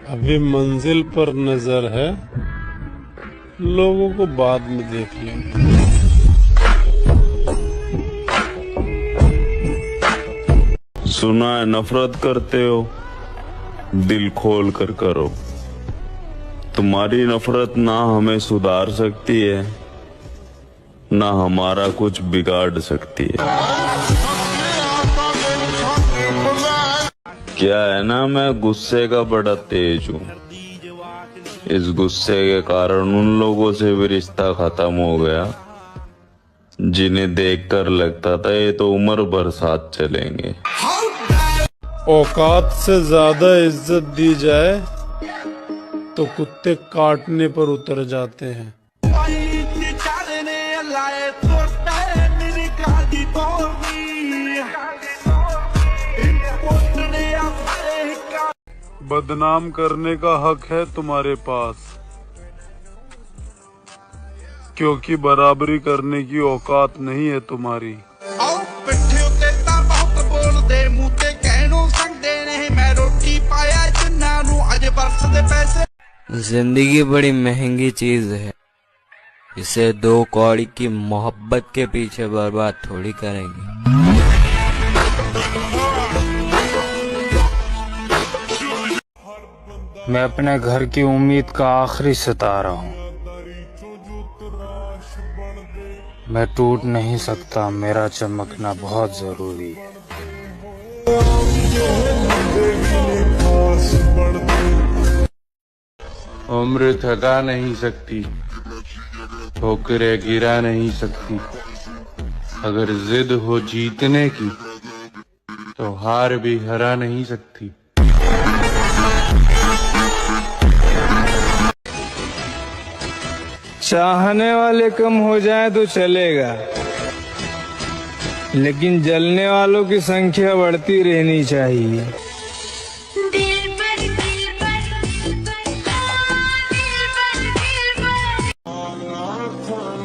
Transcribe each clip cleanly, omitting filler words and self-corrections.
अभी मंजिल पर नजर है, लोगों को बाद में देख लेंगे। सुना है नफरत करते हो, दिल खोल कर करो। तुम्हारी नफरत ना हमें सुधार सकती है, ना हमारा कुछ बिगाड़ सकती है। क्या है ना, मैं गुस्से का बड़ा तेज हूँ। इस गुस्से के कारण उन लोगों से भी रिश्ता खत्म हो गया जिन्हें देखकर लगता था ये तो उम्र भर साथ चलेंगे। औकात से ज्यादा इज्जत दी जाए तो कुत्ते काटने पर उतर जाते हैं। बदनाम करने का हक है तुम्हारे पास, क्योंकि बराबरी करने की औकात नहीं है तुम्हारी। जिंदगी बड़ी महंगी चीज है, इसे दो कौड़ी की मोहब्बत के पीछे बर्बाद थोड़ी करेंगे। मैं अपने घर की उम्मीद का आखिरी सितारा हूँ। मैं टूट नहीं सकता, मेरा चमकना बहुत जरूरी है। उम्र थका नहीं सकती, ठोकरें गिरा नहीं सकती। अगर जिद हो जीतने की तो हार भी हरा नहीं सकती। चाहने वाले कम हो जाए तो चलेगा, लेकिन जलने वालों की संख्या बढ़ती रहनी चाहिए।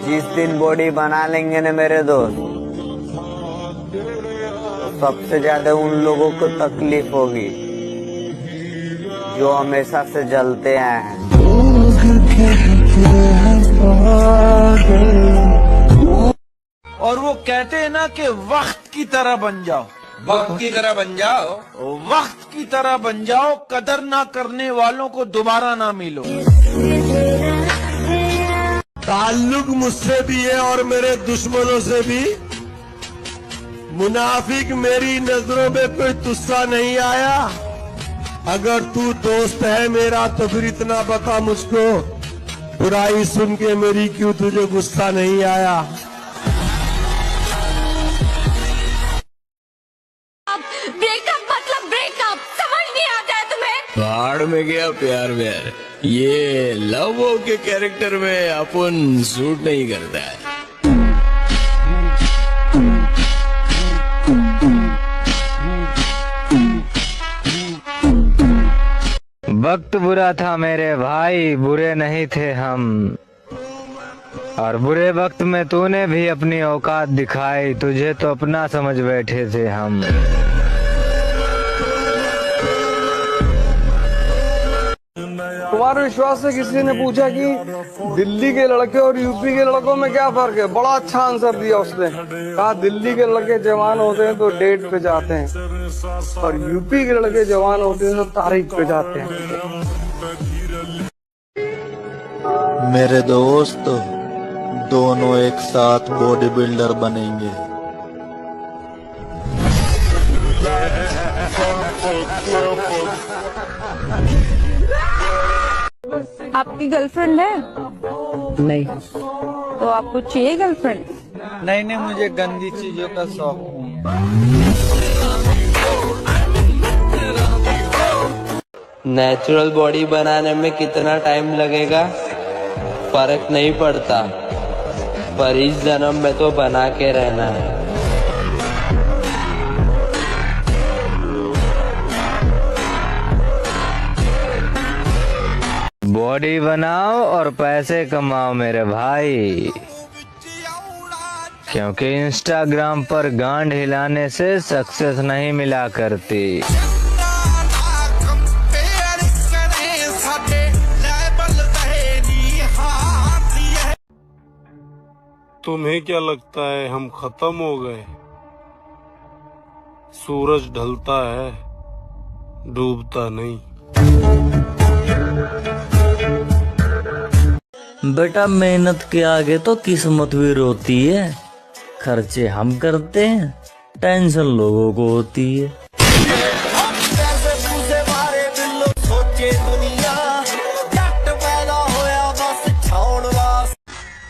जिस दिन बॉडी बना लेंगे ना मेरे दोस्त, तो सबसे ज्यादा उन लोगों को तकलीफ होगी जो हमेशा से जलते आए हैं। और वो कहते हैं ना कि वक्त की तरह बन जाओ, वक्त की तरह बन जाओ, वक्त की तरह बन जाओ। कदर ना करने वालों को दोबारा ना मिलो। ताल्लुक मुझसे भी है और मेरे दुश्मनों से भी। मुनाफिक मेरी नजरों में कोई तुस्सा नहीं आया। अगर तू दोस्त है मेरा तो फिर इतना बता मुझको, बुराई सुन के मेरी क्यों तुझे गुस्सा नहीं आया। ब्रेकअप मतलब ब्रेकअप, समझ नहीं आता है तुम्हें? भाड़ में गया प्यार व्यार, ये लव के कैरेक्टर में अपन सूट नहीं करता है। वक्त बुरा था मेरे भाई, बुरे नहीं थे हम। और बुरे वक्त में तूने भी अपनी औकात दिखाई, तुझे तो अपना समझ बैठे थे हम। तुम्हारे विश्वास से किसी ने पूछा कि दिल्ली के लड़के और यूपी के लड़कों में क्या फर्क है, बड़ा अच्छा आंसर दिया उसने। कहा दिल्ली के लड़के जवान होते हैं तो डेट पे जाते हैं, और यूपी के लड़के जवान होते हैं तो तारीख पे जाते हैं। मेरे दोस्त दोनों एक साथ बॉडी बिल्डर बनेंगे। आपकी गर्लफ्रेंड है? नहीं तो आपको चाहिए गर्लफ्रेंड? नहीं, मुझे गंदी चीजों का शौक नहीं है। नेचुरल बॉडी बनाने में कितना टाइम लगेगा फर्क नहीं पड़ता, पर इस जन्म में तो बना के रहना है। बॉडी बनाओ और पैसे कमाओ मेरे भाई, क्योंकि इंस्टाग्राम पर गांड हिलाने से सक्सेस नहीं मिला करती। तुम्हें क्या लगता है हम खत्म हो गए? सूरज ढलता है, डूबता नहीं। बेटा मेहनत के आगे तो किस्मत भी रोती है। खर्चे हम करते हैं, टेंशन लोगों को होती है।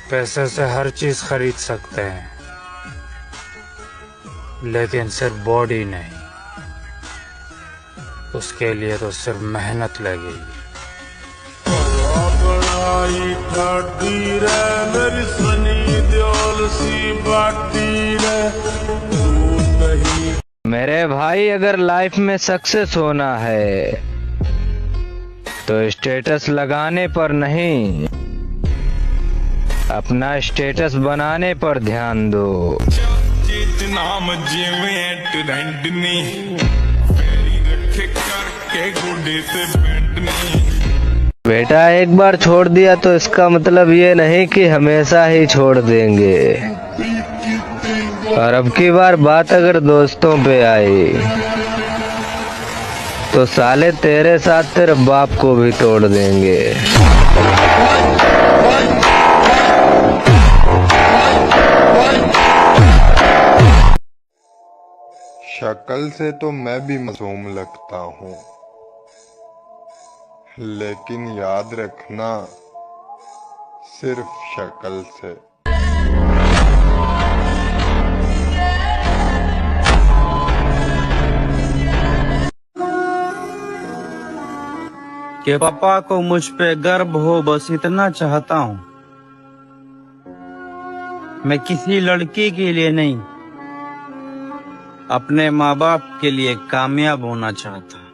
पैसे से हर चीज खरीद सकते हैं, लेकिन सिर्फ बॉडी नहीं। उसके लिए तो सिर्फ मेहनत लगेगी। मेरे भाई, अगर लाइफ में सक्सेस होना है तो स्टेटस लगाने पर नहीं, अपना स्टेटस बनाने पर ध्यान दो। बेटा एक बार छोड़ दिया तो इसका मतलब ये नहीं कि हमेशा ही छोड़ देंगे। और अब की बार बात अगर दोस्तों पे आई तो साले तेरे साथ तेरे बाप को भी तोड़ देंगे। शक्ल से तो मैं भी मासूम लगता हूँ, लेकिन याद रखना सिर्फ शक्ल से। कि पापा को मुझ पे गर्व हो, बस इतना चाहता हूँ। मैं किसी लड़की के लिए नहीं, अपने माँ बाप के लिए कामयाब होना चाहता हूँ।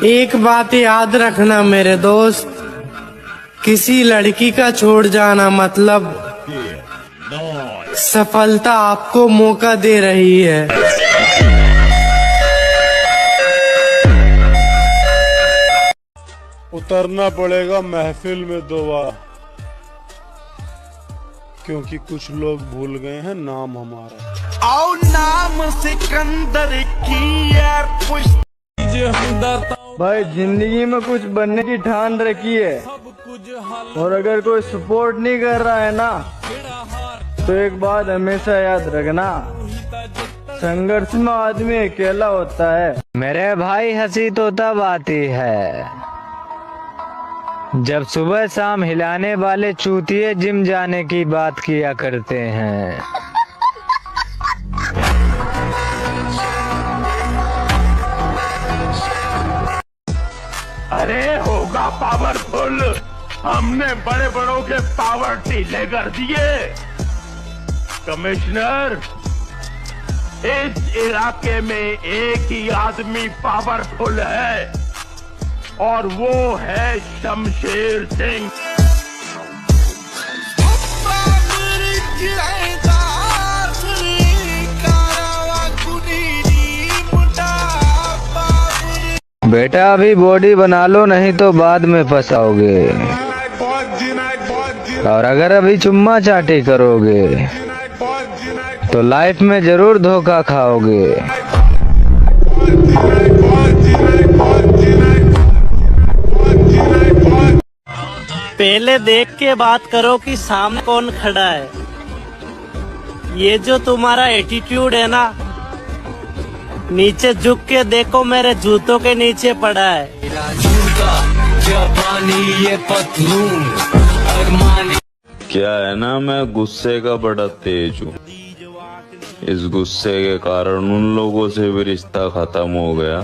एक बात याद रखना मेरे दोस्त, किसी लड़की का छोड़ जाना मतलब सफलता आपको मौका दे रही है। उतरना पड़ेगा महफिल में दोबारा, क्योंकि कुछ लोग भूल गए हैं नाम हमारा। आओ नाम सिकंदर की यार पुष्ट भाई, जिंदगी में कुछ बनने की ठान रखी है, और अगर कोई सपोर्ट नहीं कर रहा है ना, तो एक बात हमेशा याद रखना, संघर्ष में आदमी अकेला होता है। मेरे भाई, हंसी तो तब आती है जब सुबह शाम हिलाने वाले चूतिए जिम जाने की बात किया करते हैं। अरे होगा पावरफुल, हमने बड़े बड़ों के पावर ढीले कर दिए। कमिश्नर, इस इलाके में एक ही आदमी पावरफुल है, और वो है शमशेर सिंह। बेटा अभी बॉडी बना लो, नहीं तो बाद में फंसाओगे। और अगर अभी चुम्मा चाटी करोगे तो लाइफ में जरूर धोखा खाओगे। पहले देख के बात करो कि सामने कौन खड़ा है। ये जो तुम्हारा एटीट्यूड है ना, नीचे झुक के देखो, मेरे जूतों के नीचे पड़ा है। क्या है ना, मैं गुस्से का बड़ा तेज हूँ। इस गुस्से के कारण उन लोगों से भी रिश्ता खत्म हो गया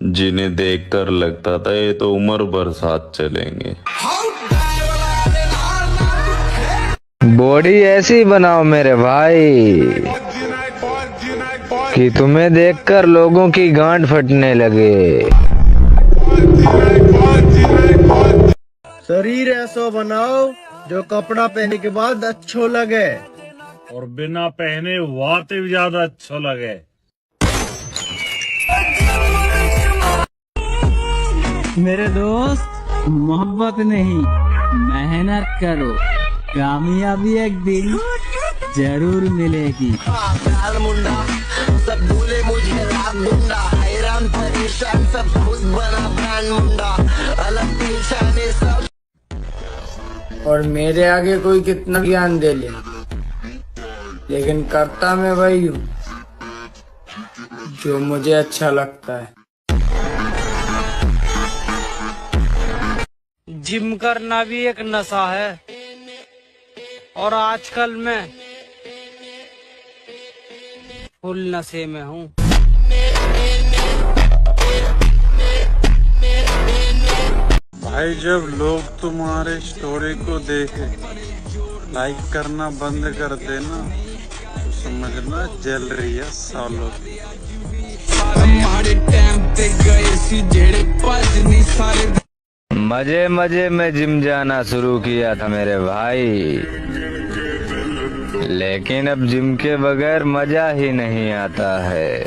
जिन्हें देखकर लगता था ये तो उम्र भर साथ चलेंगे। बॉडी ऐसी बनाओ मेरे भाई कि तुम्हें देखकर लोगों की गांठ फटने लगे। शरीर ऐसा बनाओ जो कपड़ा पहनने के बाद अच्छो लगे, और बिना पहने वाते भी ज्यादा अच्छा लगे। मेरे दोस्त मोहब्बत नहीं मेहनत करो, कामयाबी एक दिन जरूर मिलेगी। मुंडा सब भूले मुझे रात गुंडा, हैरान परेशान सब खुद बना ब्रांड मुंडा, अलग पहचाने सब। और मेरे आगे कोई कितना ज्ञान दे ले, लेकिन करता मैं वही हूँ जो मुझे अच्छा लगता है। जिम करना भी एक नशा है और आजकल मैं फुल नशे में हूँ। भाई जब लोग तुम्हारे स्टोरी को देखे लाइक करना बंद कर देना तो समझना जल रही है सालों की। मजे मजे में जिम जाना शुरू किया था मेरे भाई, लेकिन अब जिम के बगैर मजा ही नहीं आता है।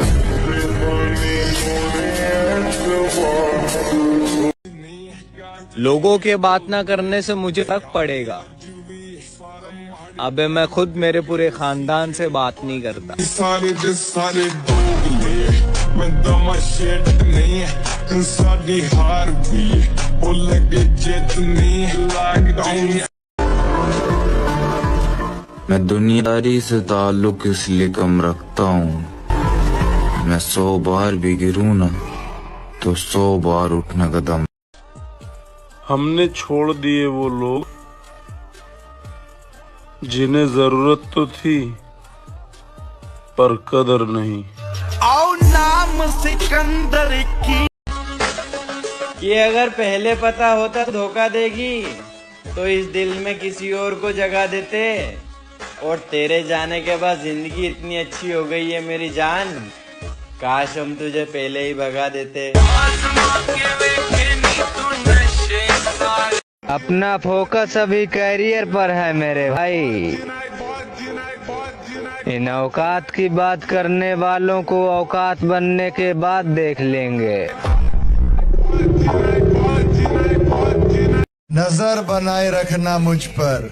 लोगों के बात ना करने से मुझे फर्क पड़ेगा। अबे मैं खुद मेरे पूरे खानदान से बात नहीं करता। मैं दुनियादारी से ताल्लुक इसलिए कम रखता हूँ, मैं 100 बार भी गिरूँ ना तो 100 बार उठने का दम। हमने छोड़ दिए वो लोग जिन्हें जरूरत तो थी पर कदर नहीं। आओ नाम सिकंदर की। ये अगर पहले पता होता धोखा देगी तो इस दिल में किसी और को जगह देते, और तेरे जाने के बाद जिंदगी इतनी अच्छी हो गई है मेरी जान, काश हम तुझे पहले ही भगा देते। अपना फोकस अभी कैरियर पर है मेरे भाई, इन औकात की बात करने वालों को औकात बनने के बाद देख लेंगे। नजर बनाए रखना मुझ पर,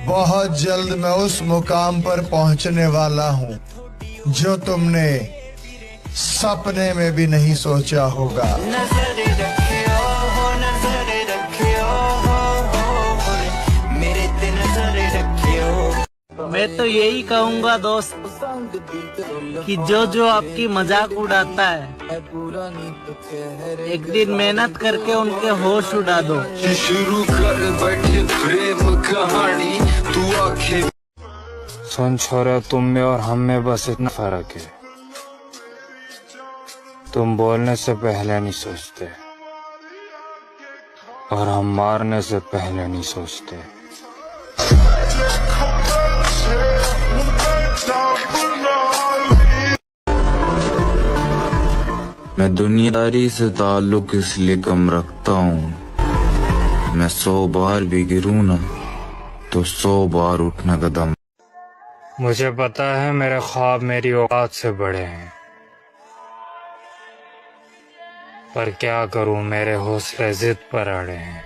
बहुत जल्द मैं उस मुकाम पर पहुंचने वाला हूं जो तुमने सपने में भी नहीं सोचा होगा। मैं तो यही कहूँगा दोस्त कि जो आपकी मजाक उड़ाता है एक दिन मेहनत करके उनके होश उड़ा दो। शुरू कर बैठे प्रेम कहानी तू आखे। सुन छोरा, तुम में और हम में बस इतना फर्क है, तुम बोलने से पहले नहीं सोचते और हम मारने से पहले नहीं सोचते। मैं दुनियादारी से ताल्लुक इसलिए कम रखता हूँ, मैं 100 बार भी गिरूँ ना तो 100 बार उठने का दम। मुझे पता है मेरे ख्वाब मेरी औकात से बड़े हैं, पर क्या करूं मेरे हौसले जिद पर अड़े हैं।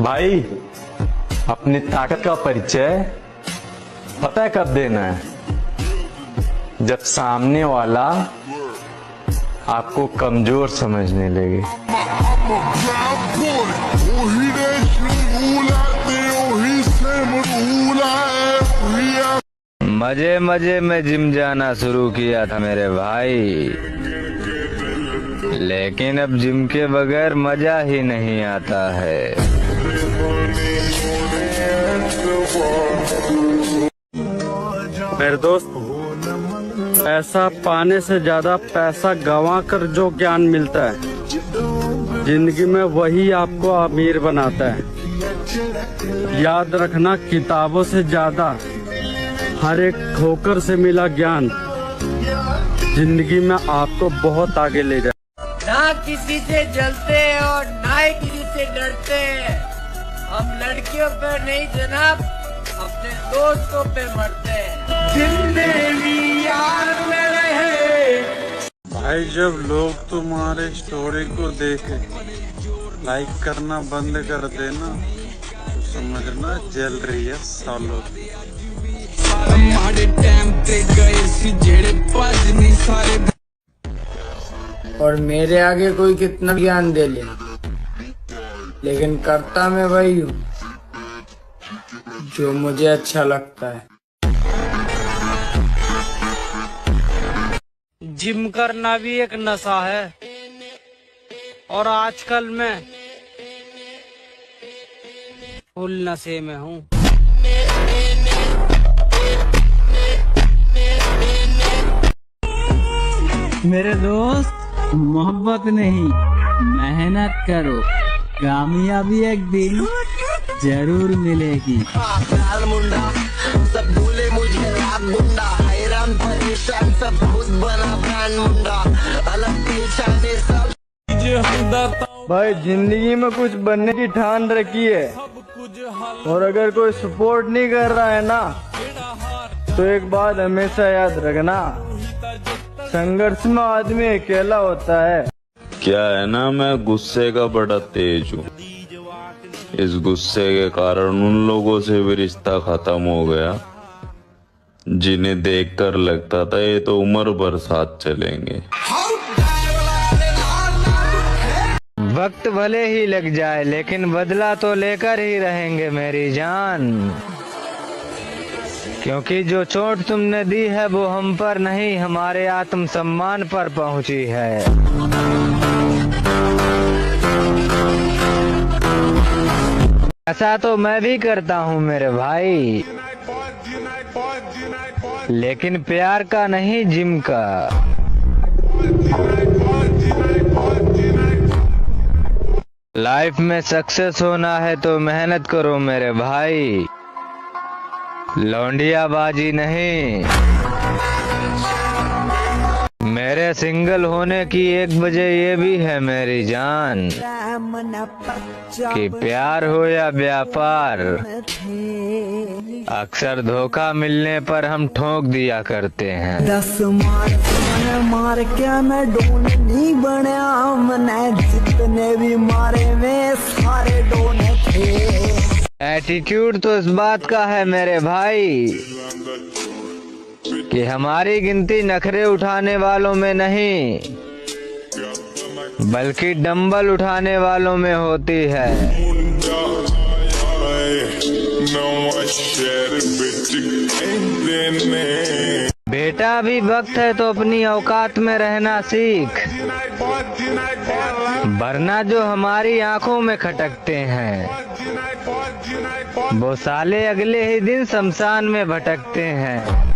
भाई अपनी ताकत का परिचय पता है कब देना है? जब सामने वाला आपको कमजोर समझने लगे। मजे मजे में जिम जाना शुरू किया था मेरे भाई, लेकिन अब जिम के बगैर मजा ही नहीं आता है। मेरे दोस्त, पैसा पाने से ज्यादा पैसा गंवा कर जो ज्ञान मिलता है जिंदगी में वही आपको अमीर बनाता है। याद रखना, किताबों से ज्यादा हर एक ठोकर से मिला ज्ञान जिंदगी में आपको बहुत आगे ले जाए। ना किसी से जलते और ना ही किसी से डरते, हम लड़कियों पे नहीं जनाब अपने दोस्तों पे मरते हैं। जिंदगी यार में रहे। भाई जब लोग तुम्हारे स्टोरी को देखे लाइक करना बंद कर देना तो समझना जल रही है सालों की। और मेरे आगे कोई कितना ज्ञान दे ले, लेकिन करता मैं वही हूँ जो मुझे अच्छा लगता है। जिम करना भी एक नशा है और आजकल मैं फुल नशे में हूँ। मेरे दोस्त मोहब्बत नहीं मेहनत करो, कामयाबी एक दिन जरूर मिलेगी। मुंडा सब भूले मुझे रात गुंडा, हैरान परेशान सब खुद बना ब्रांड मुंडा, अलग पहचाने सब। भाई जिंदगी में कुछ बनने की ठान रखी है, और अगर कोई सपोर्ट नहीं कर रहा है ना तो एक बात हमेशा याद रखना, संघर्ष में आदमी अकेला होता है। क्या है ना, मैं गुस्से का बड़ा तेज हूँ। इस गुस्से के कारण उन लोगों से भी रिश्ता खत्म हो गया जिन्हें देखकर लगता था ये तो उम्र भर साथ चलेंगे। वक्त भले ही लग जाए लेकिन बदला तो लेकर ही रहेंगे मेरी जान, क्योंकि जो चोट तुमने दी है वो हम पर नहीं हमारे आत्मसम्मान पर पहुंची है। ऐसा तो मैं भी करता हूँ मेरे भाई, लेकिन प्यार का नहीं जिम का। लाइफ में सक्सेस होना है तो मेहनत करो मेरे भाई, लौंडियाबाजी नहीं। मेरे सिंगल होने की एक वजह ये भी है मेरी जान कि प्यार हो या व्यापार, अक्सर धोखा मिलने पर हम ठोक दिया करते हैं। 10 मार के मैं डोन नहीं बनया, मैंने जितने भी मारे में सारे डोने थे। एटीट्यूड तो इस बात का है मेरे भाई कि हमारी गिनती नखरे उठाने वालों में नहीं बल्कि डंबल उठाने वालों में होती है। बेटा अभी वक्त है तो अपनी औकात में रहना सीख, वरना जो हमारी आंखों में खटकते हैं वो साले अगले ही दिन शमशान में भटकते हैं।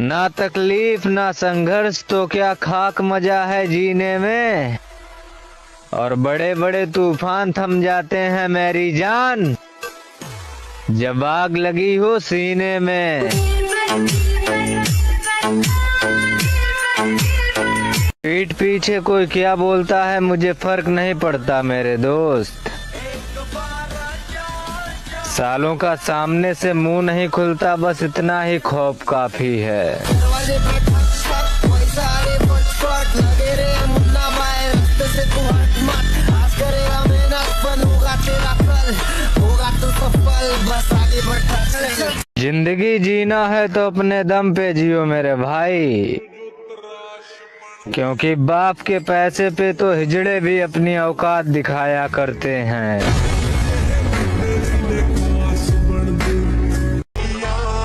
ना तकलीफ ना संघर्ष तो क्या खाक मजा है जीने में, और बड़े बड़े तूफान थम जाते हैं मेरी जान जब आग लगी हो सीने में। पीठ पीछे कोई क्या बोलता है मुझे फर्क नहीं पड़ता मेरे दोस्त, सालों का सामने से मुंह नहीं खुलता, बस इतना ही खौफ काफी है। जिंदगी जीना है तो अपने दम पे जियो मेरे भाई, क्योंकि बाप के पैसे पे तो हिजड़े भी अपनी औकात दिखाया करते हैं।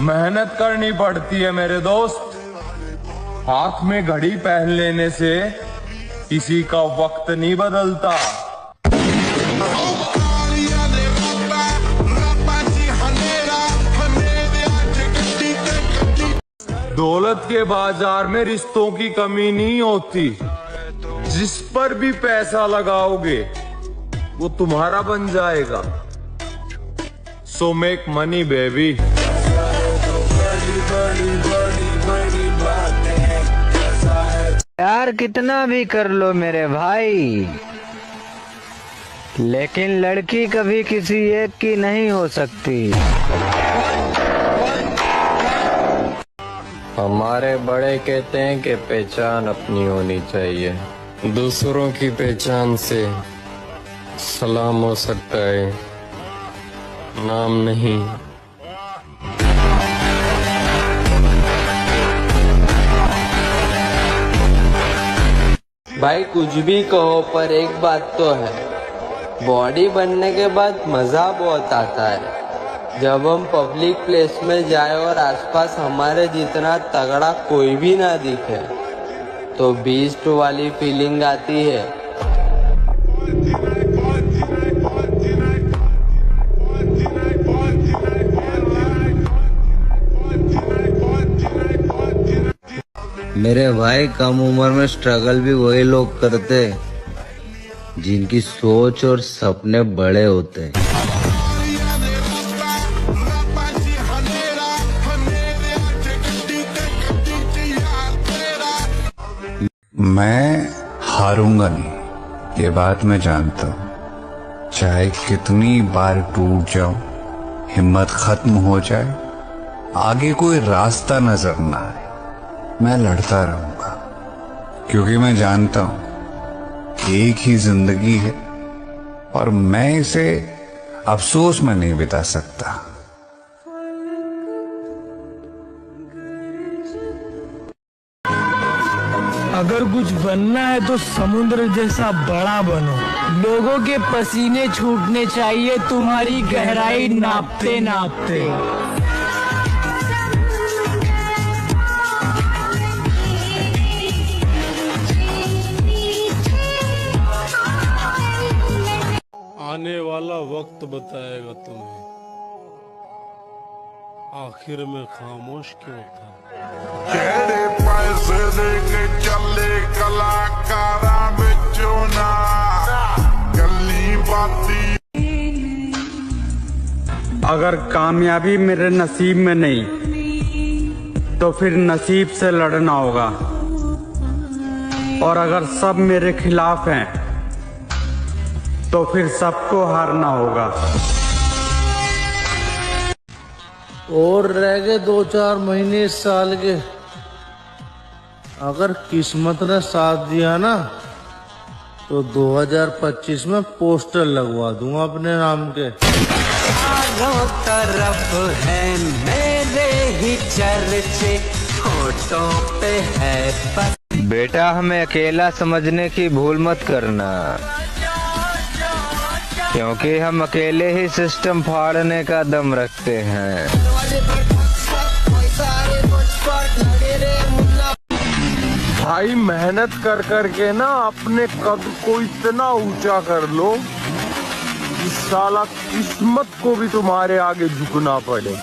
मेहनत करनी पड़ती है मेरे दोस्त, हाथ में घड़ी पहन लेने से किसी का वक्त नहीं बदलता। दौलत के बाजार में रिश्तों की कमी नहीं होती, जिस पर भी पैसा लगाओगे वो तुम्हारा बन जाएगा। So make money baby. यार कितना भी कर लो मेरे भाई, लेकिन लड़की कभी किसी एक की नहीं हो सकती। हमारे बड़े कहते हैं कि पहचान अपनी होनी चाहिए, दूसरों की पहचान से सलाम हो सकता है, नाम नहीं। भाई कुछ भी कहो पर एक बात तो है, बॉडी बनने के बाद मजा बहुत आता है। जब हम पब्लिक प्लेस में जाए और आसपास हमारे जितना तगड़ा कोई भी ना दिखे तो बीस्ट वाली फीलिंग आती है। मेरे भाई कम उम्र में स्ट्रगल भी वही लोग करते जिनकी सोच और सपने बड़े होते हैं। मैं हारूंगा नहीं, ये बात मैं जानता हूँ। चाहे कितनी बार टूट जाऊं, हिम्मत खत्म हो जाए, आगे कोई रास्ता नजर ना आए, मैं लड़ता रहूंगा, क्योंकि मैं जानता हूं एक ही जिंदगी है और मैं इसे अफसोस में नहीं बिता सकता। अगर कुछ बनना है तो समुद्र जैसा बड़ा बनो। लोगों के पसीने छूटने चाहिए तुम्हारी गहराई नापते नापते। आने वाला वक्त बताएगा तुम्हें आखिर में खामोश क्यों था। पैसे देके चले कलाकारा बिचो ना गली बाती। अगर कामयाबी मेरे नसीब में नहीं तो फिर नसीब से लड़ना होगा, और अगर सब मेरे खिलाफ हैं तो फिर सबको हारना होगा। और रह गए 2-4 महीने इस साल के। अगर किस्मत ने साथ दिया ना तो 2025 में पोस्टर लगवा दूंगा अपने नाम के। चारों तरफ है मेरे ही चर्चे, होठों पे है बस। बेटा हमें अकेला समझने की भूल मत करना, क्योंकि हम अकेले ही सिस्टम फाड़ने का दम रखते हैं। भाई मेहनत कर कर के ना अपने कद को इतना ऊंचा कर लो कि साला किस्मत को भी तुम्हारे आगे झुकना पड़े।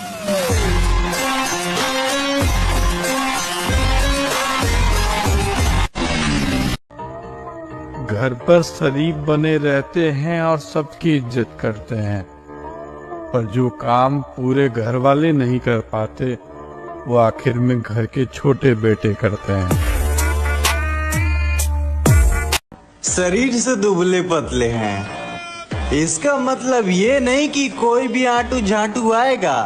घर पर शरीफ बने रहते हैं और सबकी इज्जत करते हैं, पर जो काम पूरे घर वाले नहीं कर पाते वो आखिर में घर के छोटे बेटे करते हैं। शरीर से दुबले पतले हैं, इसका मतलब ये नहीं कि कोई भी आंटू झांटू आएगा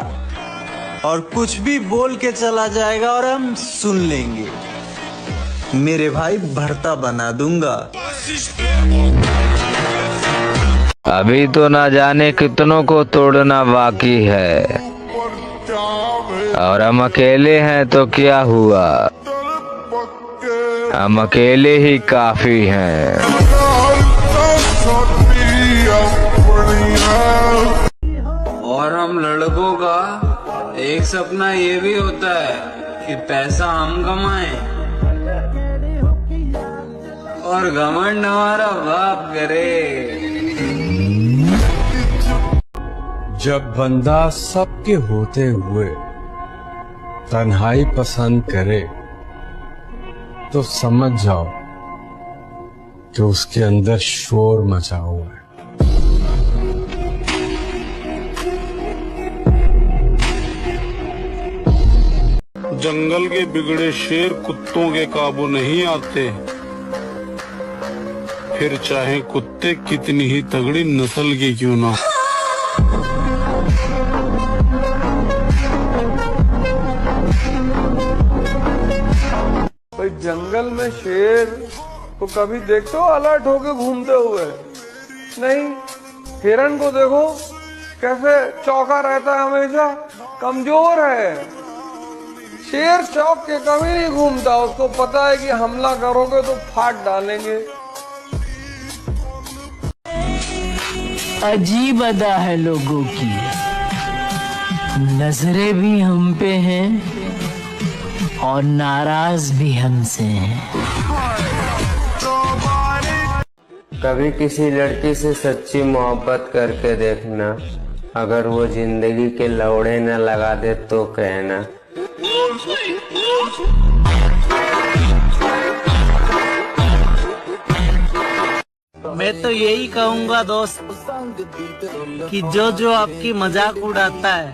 और कुछ भी बोल के चला जाएगा और हम सुन लेंगे। मेरे भाई भरता बना दूंगा। अभी तो ना जाने कितनों को तोड़ना बाकी है, और हम अकेले हैं तो क्या हुआ, हम अकेले ही काफी हैं। और हम लड़कों का एक सपना ये भी होता है कि पैसा हम कमाएं और घमंड हमारा बाप करे। जब बंदा सबके होते हुए तन्हाई पसंद करे तो समझ जाओ कि उसके अंदर शोर मचा हुआ है। जंगल के बिगड़े शेर कुत्तों के काबू नहीं आते, फिर चाहे कुत्ते कितनी ही तगड़ी नस्ल के क्यों ना। जंगल में शेर को कभी देखते हो अलर्ट होके घूमते हुए? नहीं। हिरन को देखो कैसे चौका रहता है, हमेशा कमजोर है। शेर चौक के कभी नहीं घूमता, उसको पता है कि हमला करोगे तो फाड़ डालेंगे। अजीब अदा है लोगों की, नजरें भी हम पे हैं और नाराज भी हमसे हैं। कभी किसी लड़की से सच्ची मोहब्बत करके देखना, अगर वो जिंदगी के लौड़े न लगा दे तो कहना। मैं तो यही कहूँगा दोस्त कि जो आपकी मजाक उड़ाता है,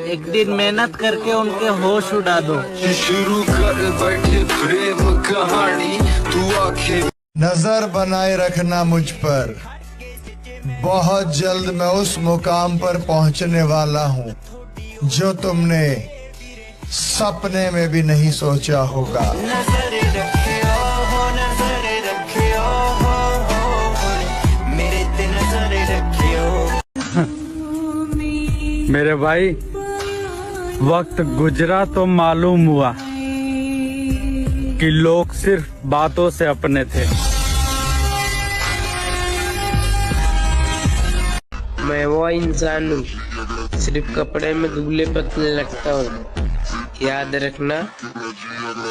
एक दिन मेहनत करके उनके होश उड़ा दो। शुरू कर बैठे प्रेम कहानी, तू आखे नजर बनाए रखना मुझ पर, बहुत जल्द मैं उस मुकाम पर पहुंचने वाला हूं जो तुमने सपने में भी नहीं सोचा होगा। मेरे भाई, वक्त गुजरा तो मालूम हुआ कि लोग सिर्फ बातों से अपने थे। मैं वो इंसान हूँ, सिर्फ कपड़े में दुबले पतले लगता हूँ, याद रखना,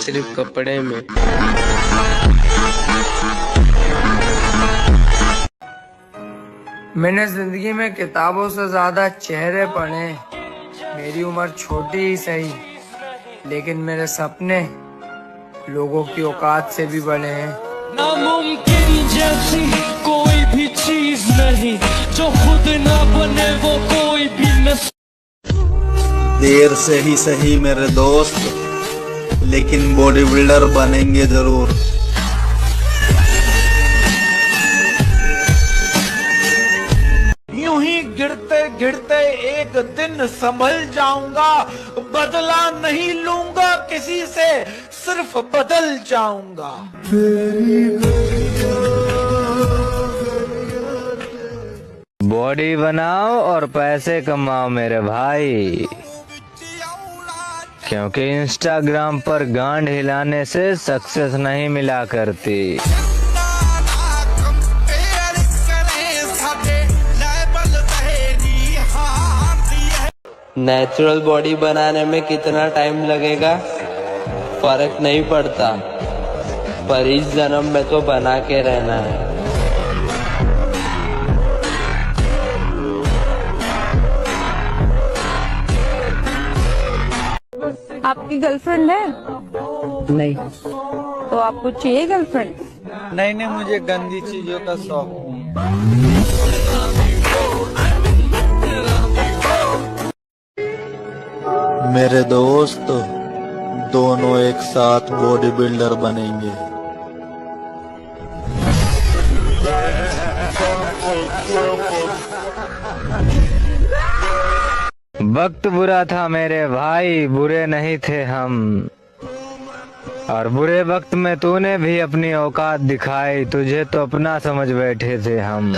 सिर्फ कपड़े में। मैंने जिंदगी में किताबों से ज्यादा चेहरे पढ़े। मेरी उम्र छोटी ही सही, लेकिन मेरे सपने लोगों की औकात से भी बड़े हैं। नामुमकिन जैसी कोई भी चीज नहीं, जो खुद ना बने वो कोई भी न। देर से ही सही मेरे दोस्त, लेकिन बॉडी बिल्डर बनेंगे जरूर। यूं ही गिरते गिरते एक दिन संभल जाऊंगा, बदला नहीं लूंगा किसी से, सिर्फ बदल जाऊंगा। बॉडी बनाओ और पैसे कमाओ मेरे भाई, क्योंकि इंस्टाग्राम पर गांड हिलाने से सक्सेस नहीं मिला करती। नेचुरल बॉडी बनाने में कितना टाइम लगेगा फर्क नहीं पड़ता, पर इस जन्म में तो बना के रहना है। आपकी गर्लफ्रेंड है? नहीं। तो आपको चाहिए गर्लफ्रेंड? नहीं, मुझे गंदी चीजों का शौक नहीं। मेरे दोस्त दोनों एक साथ बॉडी बिल्डर बनेंगे। वक्त बुरा था मेरे भाई, बुरे नहीं थे हम, और बुरे वक्त में तूने भी अपनी औकात दिखाई, तुझे तो अपना समझ बैठे थे हम।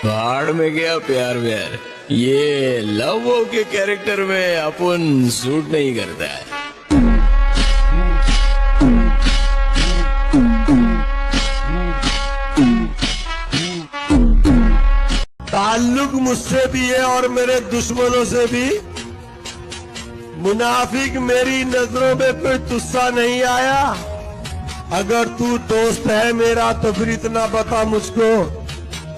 भाड़ में गया प्यार व्यार, ये लव के कैरेक्टर में अपन सूट नहीं करता है। ताल्लुक मुझसे भी है और मेरे दुश्मनों से भी। मुनाफिक मेरी नजरों में कोई तुस्सा नहीं आया। अगर तू दोस्त है मेरा तो फिर इतना बता मुझको,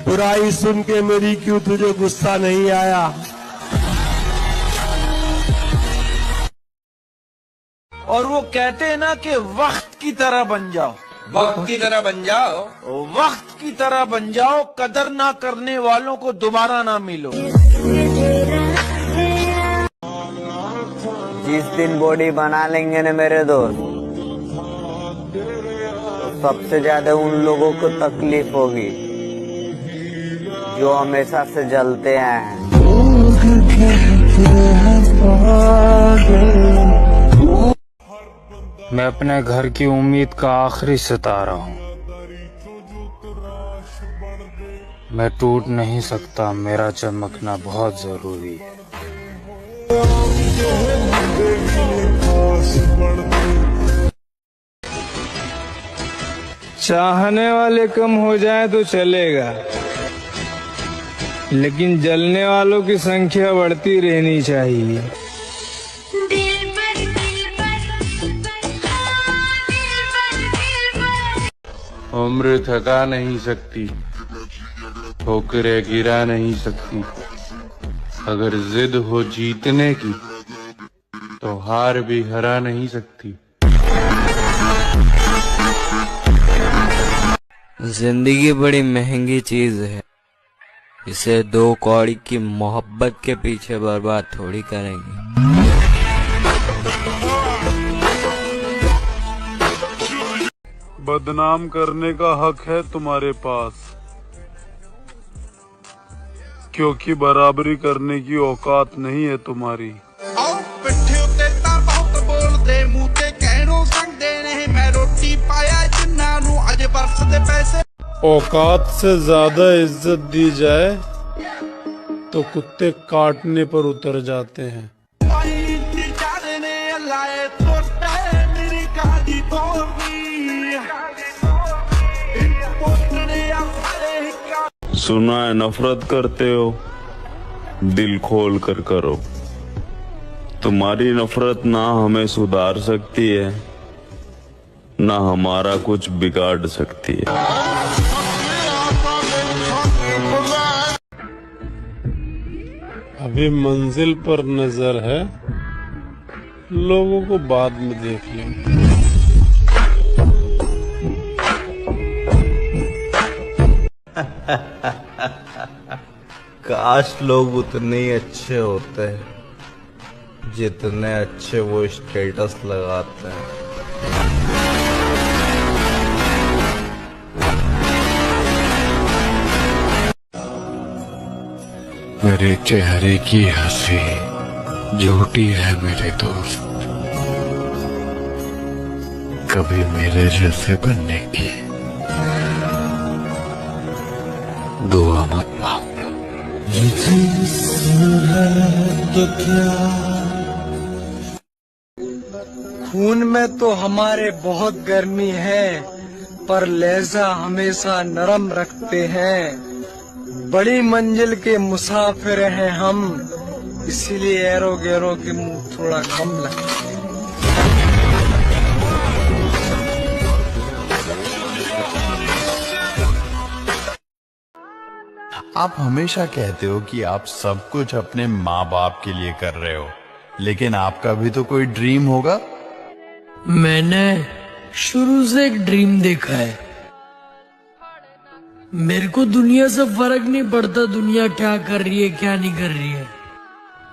बुराई सुन के मेरी क्यों तुझे गुस्सा नहीं आया। और वो कहते हैं ना कि वक्त की तरह बन जाओ, वक्त की तरह बन जाओ, वक्त की तरह बन जाओ, कदर ना करने वालों को दोबारा ना मिलो। जिस दिन बॉडी बना लेंगे ना मेरे दोस्त, तो सबसे ज्यादा उन लोगों को तकलीफ होगी जो हमेशा से जलते हैं। मैं अपने घर की उम्मीद का आखिरी सितारा हूँ। मैं टूट नहीं सकता, मेरा चमकना बहुत जरूरी है। चाहने वाले कम हो जाए तो चलेगा, लेकिन जलने वालों की संख्या बढ़ती रहनी चाहिए। उम्र थका नहीं सकती, ठोकरें गिरा नहीं सकती। अगर जिद हो जीतने की तो हार भी हरा नहीं सकती। जिंदगी बड़ी महंगी चीज है, इसे 2 कौड़ी की मोहब्बत के पीछे बर्बाद थोड़ी करेंगे। बदनाम करने का हक है तुम्हारे पास, क्योंकि बराबरी करने की औकात नहीं है तुम्हारी। औकात से ज्यादा इज्जत दी जाए तो कुत्ते काटने पर उतर जाते हैं। सुना है नफरत करते हो, दिल खोल कर करो। तुम्हारी नफरत ना हमें सुधार सकती है, ना हमारा कुछ बिगाड़ सकती है। अभी मंजिल पर नजर है, लोगों को बाद में देख लेंगे। काश लोग उतने ही अच्छे होते जितने अच्छे वो स्टेटस लगाते हैं। मेरे चेहरे की हंसी झूठी है मेरे दोस्त, कभी मेरे जैसे बनने की दुआ मत मांगो। खून में तो हमारे बहुत गर्मी है, पर लहजा हमेशा नरम रखते हैं। बड़ी मंजिल के मुसाफिर हैं हम, इसीलिए एरो गैरो के मुंह थोड़ा कम लगते हैं। आप हमेशा कहते हो कि आप सब कुछ अपने माँ बाप के लिए कर रहे हो, लेकिन आपका भी तो कोई ड्रीम होगा। मैंने शुरू से एक ड्रीम देखा है। मेरे को दुनिया से फर्क नहीं पड़ता दुनिया क्या कर रही है क्या नहीं कर रही है।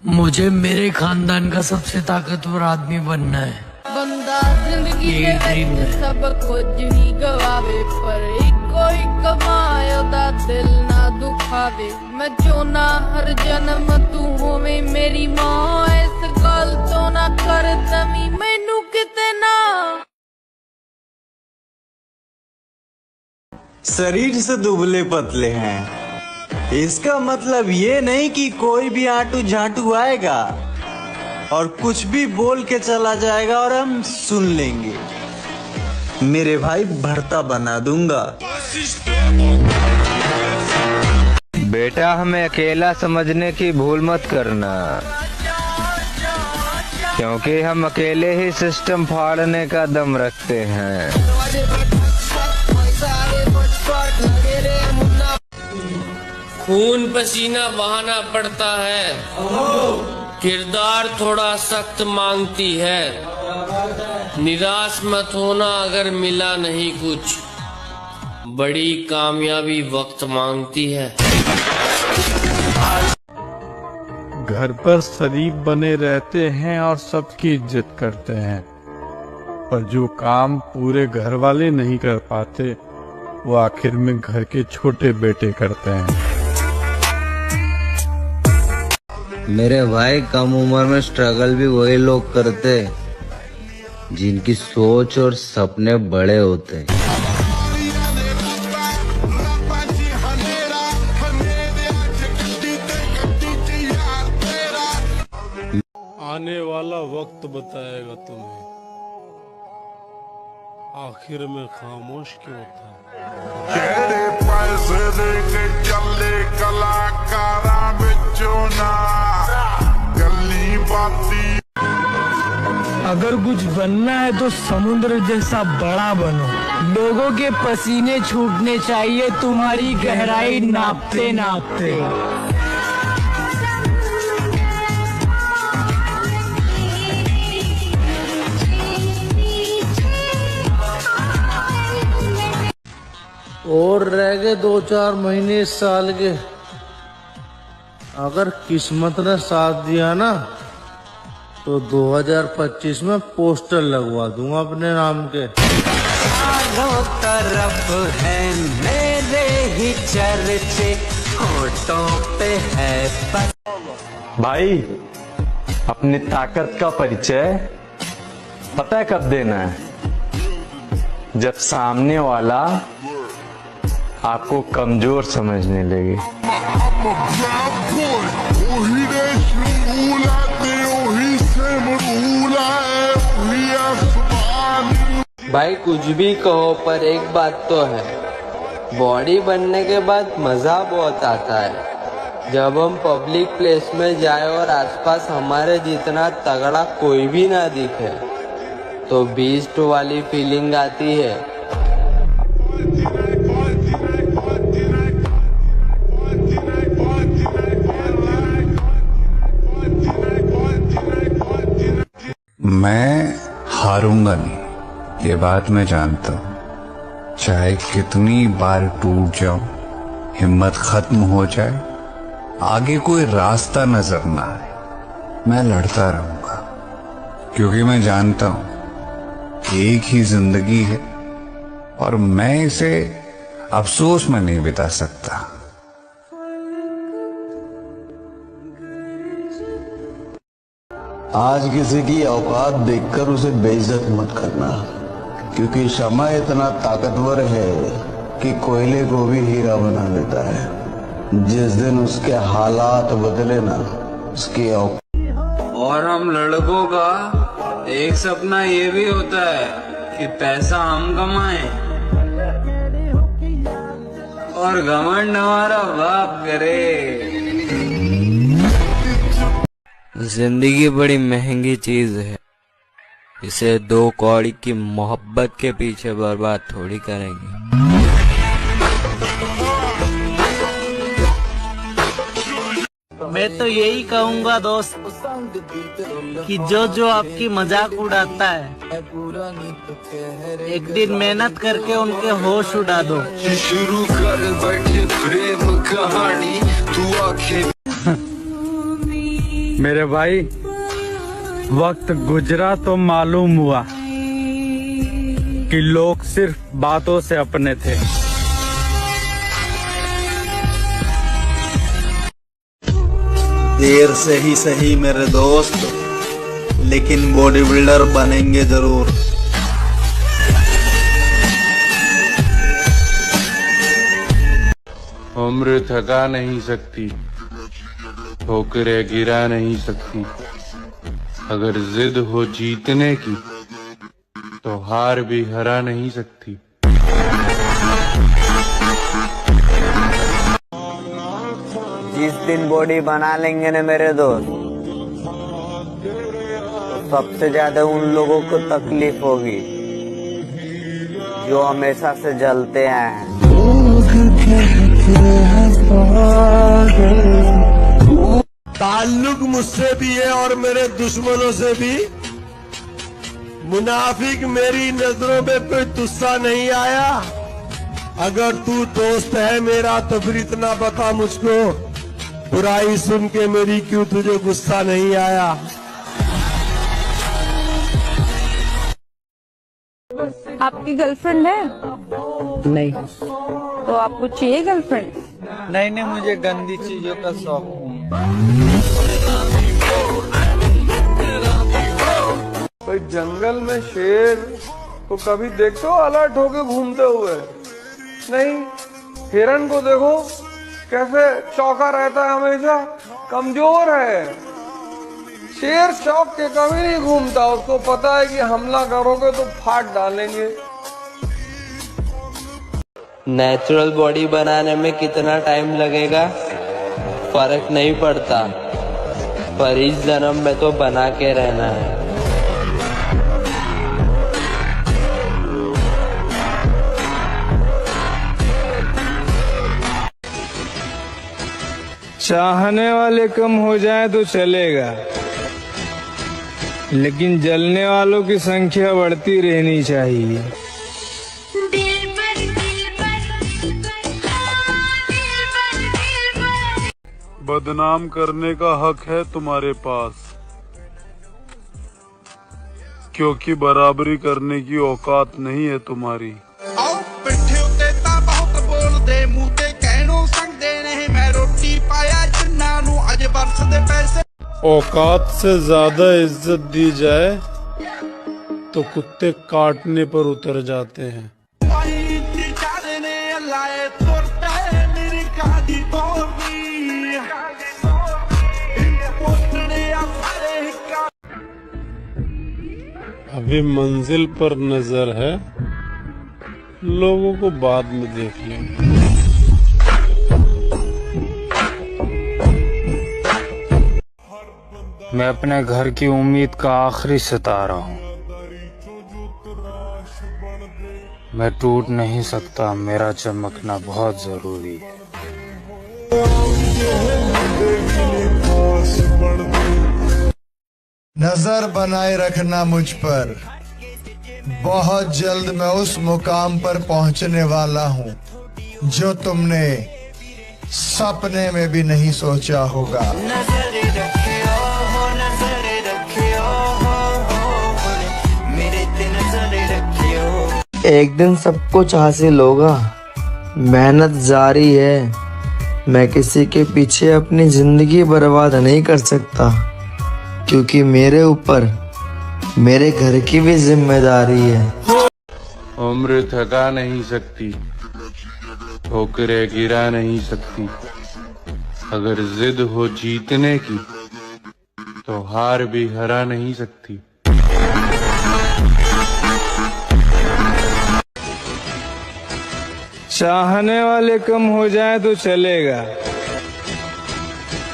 मुझे मेरे खानदान का सबसे ताकतवर आदमी बनना है। बंदा जिंदगी ये ड्रीम है। सब कुछ ही गवावे, पर इको एक माया दा दिल ना दुखावे। मैं जो ना हर जन्म तू होवे मेरी मां, इस गल तो ना कर दमी मैनू कितना। शरीर से दुबले पतले हैं, इसका मतलब ये नहीं कि कोई भी आंटू झांटू आएगा और कुछ भी बोल के चला जाएगा और हम सुन लेंगे। मेरे भाई भरता बना दूंगा। बेटा हमें अकेला समझने की भूल मत करना, क्योंकि हम अकेले ही सिस्टम फाड़ने का दम रखते हैं। खून पसीना बहाना पड़ता है, किरदार थोड़ा सख्त मांगती है। निराश मत होना अगर मिला नहीं कुछ, बड़ी कामयाबी वक्त मांगती है। घर पर शरीफ बने रहते हैं और सबकी इज्जत करते हैं, पर जो काम पूरे घर वाले नहीं कर पाते वो आखिर में घर के छोटे बेटे करते हैं। मेरे भाई कम उम्र में स्ट्रगल भी वही लोग करते जिनकी सोच और सपने बड़े होते। आने वाला वक्त बताएगा तुम्हें आखिर में खामोश क्यों था। चेहरे पैसे देके चले कलाकारा बिचो ना गली बाती। अगर कुछ बनना है तो समुद्र जैसा बड़ा बनो। लोगों के पसीने छूटने चाहिए तुम्हारी गहराई नापते नापते। और रह गए 2-4 महीने इस साल के। अगर किस्मत ने साथ दिया ना तो 2025 में पोस्टर लगवा दूंगा अपने नाम के। चारों तरफ है मेरे ही चर्चे, होठों पे है बस। भाई अपनी ताकत का परिचय पता है कब देना है? जब सामने वाला आपको कमजोर समझने लगे। भाई कुछ भी कहो पर एक बात तो है, बॉडी बनने के बाद मजा बहुत आता है। जब हम पब्लिक प्लेस में जाए और आसपास हमारे जितना तगड़ा कोई भी ना दिखे तो बीस्ट वाली फीलिंग आती है। मैं हारूंगा नहीं, ये बात मैं जानता हूँ। चाहे कितनी बार टूट जाऊं, हिम्मत खत्म हो जाए, आगे कोई रास्ता नजर ना आए, मैं लड़ता रहूंगा। क्योंकि मैं जानता हूं एक ही जिंदगी है और मैं इसे अफसोस में नहीं बिता सकता। आज किसी की औकात देखकर उसे बेइज्जत मत करना, क्योंकि शमा इतना ताकतवर है कि कोयले को भी हीरा बना देता है। जिस दिन उसके हालात बदले ना, उसकी औकात। और हम लड़कों का एक सपना ये भी होता है कि पैसा हम कमाएं और घमंड हमारा बाप करे। जिंदगी बड़ी महंगी चीज है, इसे 2 कौड़ी की मोहब्बत के पीछे बर्बाद थोड़ी करेंगे। मैं तो यही कहूँगा दोस्त कि जो आपकी मजाक उड़ाता है, एक दिन मेहनत करके उनके होश उड़ा दो। शुरू कर बैठे प्रेम कहानी तू आखे। मेरे भाई वक्त गुजरा तो मालूम हुआ कि लोग सिर्फ बातों से अपने थे। देर से ही सही मेरे दोस्त, लेकिन बॉडी बिल्डर बनेंगे जरूर। उम्र थका नहीं सकती, ठोकरें गिरा नहीं सकती। अगर जिद हो जीतने की तो हार भी हरा नहीं सकती। जिस दिन बॉडी बना लेंगे ना मेरे दोस्त, तो सबसे ज्यादा उन लोगों को तकलीफ होगी जो हमेशा से जलते हैं। ताल्लुक मुझसे भी है और मेरे दुश्मनों से भी। मुनाफिक मेरी नजरों में कोई तुस्सा नहीं आया। अगर तू दोस्त है मेरा तो फिर इतना बता मुझको, बुराई सुन के मेरी क्यों तुझे गुस्सा नहीं आया। आपकी गर्लफ्रेंड है? नहीं। तो आपको चाहिए गर्लफ्रेंड? नहीं, मुझे गंदी चीजों का शौक नहीं है। भाई जंगल में शेर को कभी देखते हो अलर्ट होके घूमते हुए? नहीं। हिरन को देखो कैसे चौका रहता है, हमेशा कमजोर है। शेर चौक के कभी नहीं घूमता, उसको पता है कि हमला करोगे तो फाड़ डालेंगे। नेचुरल बॉडी बनाने में कितना टाइम लगेगा फर्क नहीं पड़ता, पर इस जन्म में तो बना के रहना है। चाहने वाले कम हो जाए तो चलेगा, लेकिन जलने वालों की संख्या बढ़ती रहनी चाहिए। बदनाम करने का हक है तुम्हारे पास, क्योंकि बराबरी करने की औकात नहीं है तुम्हारी। औकात से ज्यादा इज्जत दी जाए तो कुत्ते काटने पर उतर जाते हैं। अभी मंजिल पर नजर है, लोगों को बाद में देख लेंगे। मैं अपने घर की उम्मीद का आखिरी सितारा हूँ। मैं टूट नहीं सकता, मेरा चमकना बहुत जरूरी है। नजर बनाए रखना मुझ पर, बहुत जल्द मैं उस मुकाम पर पहुंचने वाला हूं जो तुमने सपने में भी नहीं सोचा होगा। एक दिन सब कुछ हासिल होगा, मेहनत जारी है। मैं किसी के पीछे अपनी जिंदगी बर्बाद नहीं कर सकता, क्योंकि मेरे ऊपर मेरे घर की भी जिम्मेदारी है। उम्र थका नहीं सकती, ठोकरें गिरा नहीं सकती। अगर जिद हो जीतने की तो हार भी हरा नहीं सकती। चाहने वाले कम हो जाए तो चलेगा,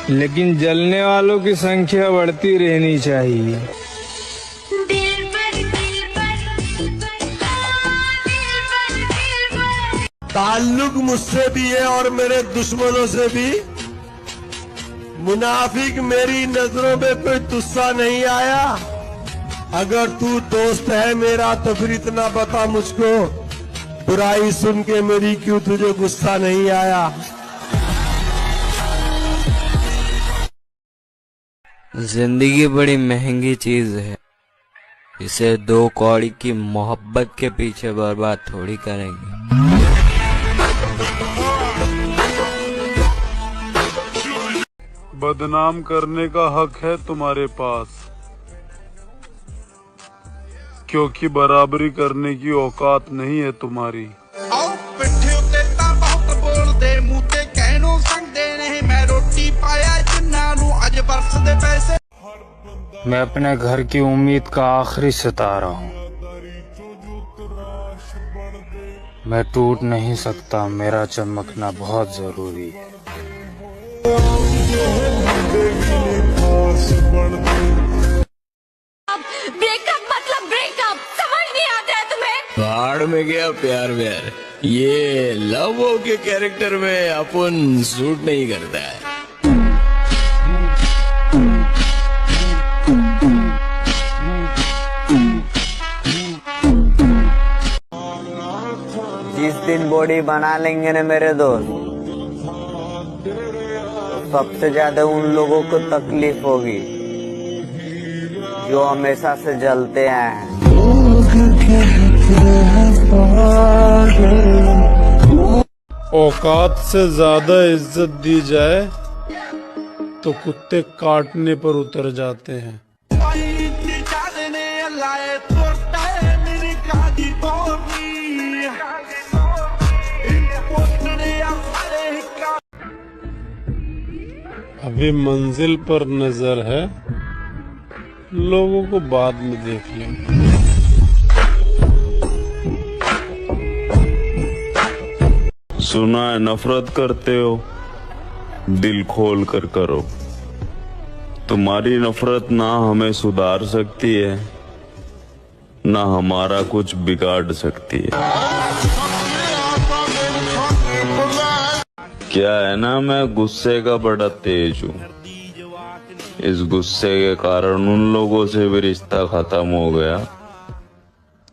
लेकिन जलने वालों की संख्या बढ़ती रहनी चाहिए। ताल्लुक मुझसे भी है और मेरे दुश्मनों से भी। मुनाफिक मेरी नजरों में कोई तुस्सा नहीं आया। अगर तू दोस्त है मेरा तो फिर इतना बता मुझको, बुराई सुन के मेरी क्यों तुझे गुस्सा नहीं आया? जिंदगी बड़ी महंगी चीज है, इसे दो कौड़ी की मोहब्बत के पीछे बर्बाद थोड़ी करेंगे। बदनाम करने का हक है तुम्हारे पास, क्योंकि बराबरी करने की औकात नहीं है तुम्हारी। मैं अपने घर की उम्मीद का आखिरी सितारा हूँ। मैं टूट नहीं सकता, मेरा चमकना बहुत जरूरी है। ब्रेकअप मतलब ब्रेकअप, समझ नहीं आता है तुम्हें? भाड़ में गया प्यार व्यार, ये लव के कैरेक्टर में अपन सूट नहीं करता है। जिस दिन बॉडी बना लेंगे ना मेरे दोस्त, सबसे ज्यादा उन लोगों को तकलीफ होगी जो हमेशा से जलते हैं। औकात से ज्यादा इज्जत दी जाए तो कुत्ते काटने पर उतर जाते हैं। अभी मंजिल पर नजर है, लोगों को बाद में देख लेंगे। सुना है नफरत करते हो, दिल खोल कर करो। तुम्हारी नफरत ना हमें सुधार सकती है, ना हमारा कुछ बिगाड़ सकती है। क्या है ना, मैं गुस्से का बड़ा तेज हूँ। इस गुस्से के कारण उन लोगों से भी रिश्ता खत्म हो गया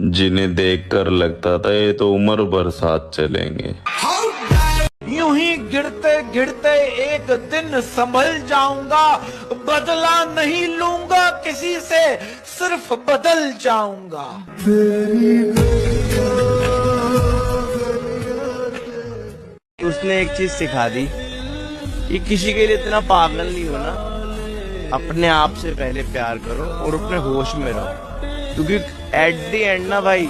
जिन्हें देखकर लगता था ये तो उम्र भर साथ चलेंगे। यूं ही गिरते गिरते एक दिन संभल जाऊंगा, बदला नहीं लूंगा किसी से, सिर्फ बदल जाऊंगा। उसने एक चीज सिखा दी कि किसी के लिए इतना पागल नहीं होना, अपने आप से पहले प्यार करो और अपने होश में रहो, क्योंकि एट द एंड ना भाई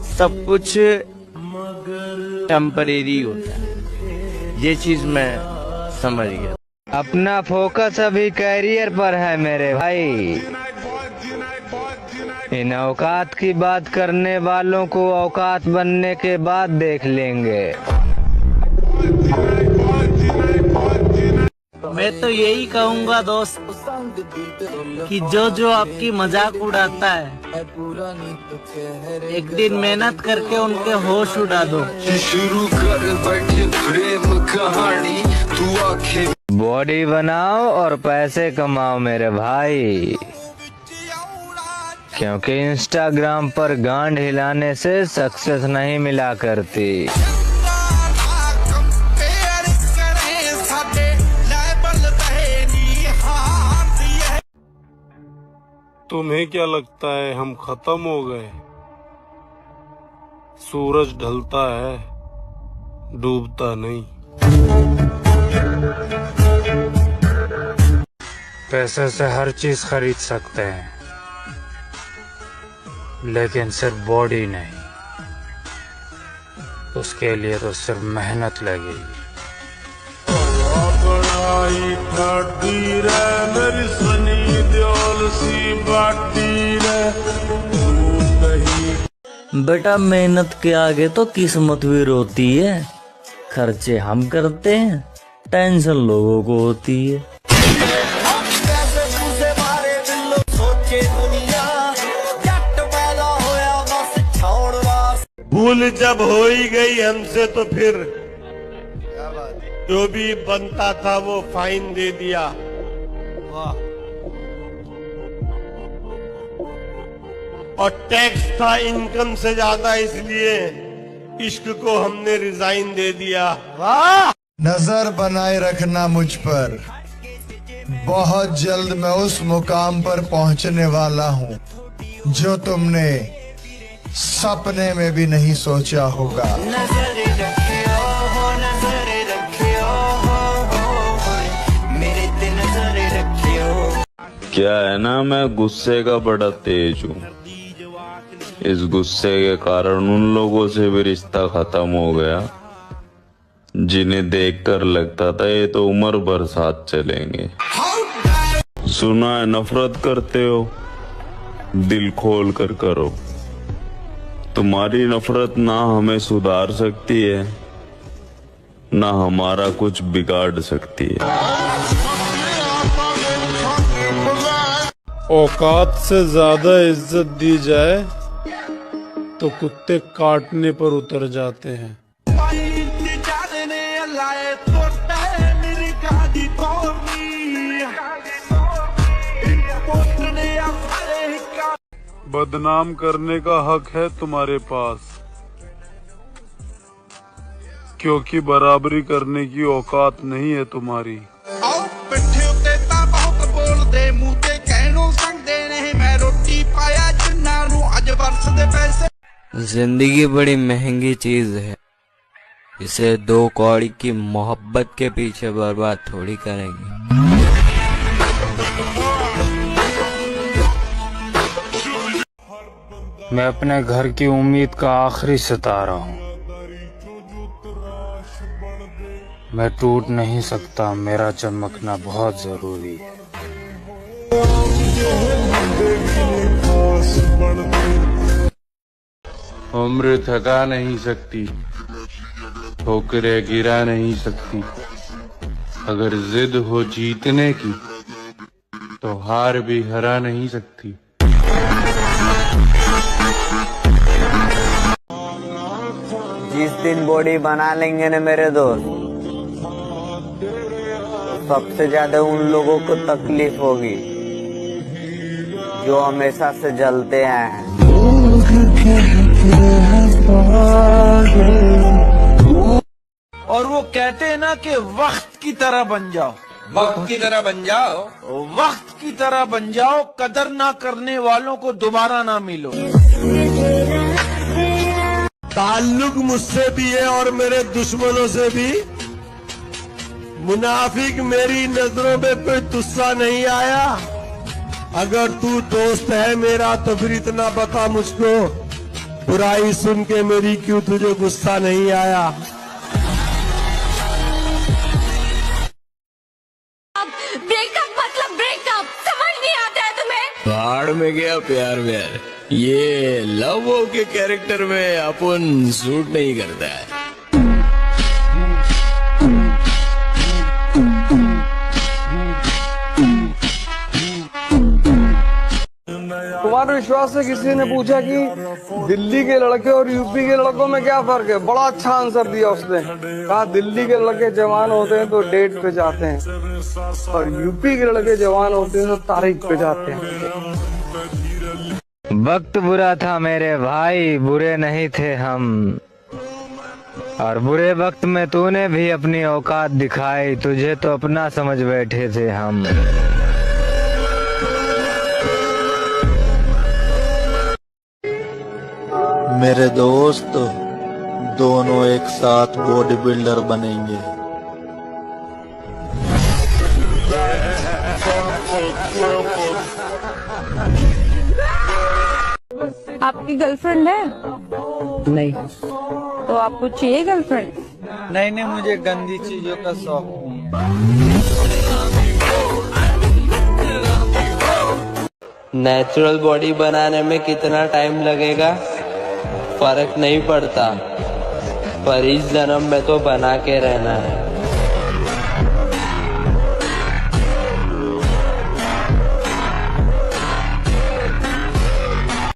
सब कुछ टेम्परेरी होता है। ये चीज मैं समझ गया। अपना फोकस अभी कैरियर पर है मेरे भाई। इन औकात की बात करने वालों को औकात बनने के बाद देख लेंगे। मैं तो यही कहूँगा दोस्त कि जो आपकी मजाक उड़ाता है, एक दिन मेहनत करके उनके होश उड़ा दो। शुरू कर बैठे प्रेम कहानी, तू आखे बॉडी बनाओ और पैसे कमाओ मेरे भाई, क्योंकि इंस्टाग्राम पर गांड हिलाने से सक्सेस नहीं मिला करती। तुम्हें क्या लगता है हम खत्म हो गए? सूरज ढलता है, डूबता नहीं। पैसे से हर चीज खरीद सकते हैं, लेकिन सिर्फ बॉडी नहीं। उसके लिए तो सिर्फ मेहनत लगेगी। बेटा मेहनत के आगे तो किस्मत भी रोती है। खर्चे हम करते हैं, टेंशन लोगों को होती है। भूल जब हो ही गई हमसे तो फिर जो भी बनता था वो फाइन दे दिया। और टैक्स था इनकम से ज्यादा, इसलिए इश्क को हमने रिजाइन दे दिया। नजर बनाए रखना मुझ पर, बहुत जल्द मैं उस मुकाम पर पहुंचने वाला हूं जो तुमने सपने में भी नहीं सोचा होगा। क्या है ना, मैं गुस्से का बड़ा तेज हूँ। इस गुस्से के कारण उन लोगों से भी रिश्ता खत्म हो गया जिन्हें देखकर लगता था ये तो उम्र भर साथ चलेंगे। सुना है नफरत करते हो, दिल खोल कर करो। तुम्हारी नफरत ना हमें सुधार सकती है, ना हमारा कुछ बिगाड़ सकती है। औकात से ज्यादा इज्जत दी जाए तो कुत्ते काटने पर उतर जाते हैं। बदनाम करने का हक है तुम्हारे पास, क्योंकि बराबरी करने की औकात नहीं है तुम्हारी। जिंदगी बड़ी महंगी चीज है, इसे 2 कौड़ी की मोहब्बत के पीछे बर्बाद थोड़ी करेंगे। मैं अपने घर की उम्मीद का आखिरी सितारा हूँ। मैं टूट नहीं सकता, मेरा चमकना बहुत जरूरी है। उम्र थका नहीं सकती, ठोकरें गिरा नहीं सकती। अगर जिद हो जीतने की तो हार भी हरा नहीं सकती। जिस दिन बॉडी बना लेंगे ना मेरे दोस्त, सबसे ज्यादा उन लोगों को तकलीफ होगी जो हमेशा से जलते हैं। और वो कहते हैं ना कि वक्त की तरह बन जाओ, वक्त की तरह बन जाओ, वक्त की तरह बन जाओ, कदर ना करने वालों को दोबारा ना मिलो। ताल्लुक मुझसे भी है और मेरे दुश्मनों से भी। मुनाफिक मेरी नजरों में कोई तुस्सा नहीं आया। अगर तू दोस्त है मेरा तो फिर इतना बता मुझको, बुराई सुन के मेरी क्यों तुझे गुस्सा नहीं आया। ब्रेकअप मतलब ब्रेकअप, समझ नहीं आता है तुम्हें? पहाड़ में गया प्यार व्यार, ये लव के कैरेक्टर में अपन सूट नहीं करता है। तुम्हारे विश्वास से किसी ने पूछा कि दिल्ली के लड़के और यूपी के लड़कों में क्या फर्क है? बड़ा अच्छा आंसर दिया उसने। कहा दिल्ली के लड़के जवान होते हैं तो डेट पे जाते हैं और यूपी के लड़के जवान होते हैं तो तारीख पे जाते हैं। वक्त बुरा था मेरे भाई, बुरे नहीं थे हम। और बुरे वक्त में तूने भी अपनी औकात दिखाई, तुझे तो अपना समझ बैठे थे हम। मेरे दोस्त दोनों एक साथ बॉडी बिल्डर बनेंगे। आपकी गर्लफ्रेंड है? नहीं। तो आपको चाहिए गर्लफ्रेंड? नहीं, मुझे गंदी चीजों का शौक नहीं। नेचुरल बॉडी बनाने में कितना टाइम लगेगा फर्क नहीं पड़ता, पर इस जन्म में तो बना के रहना है।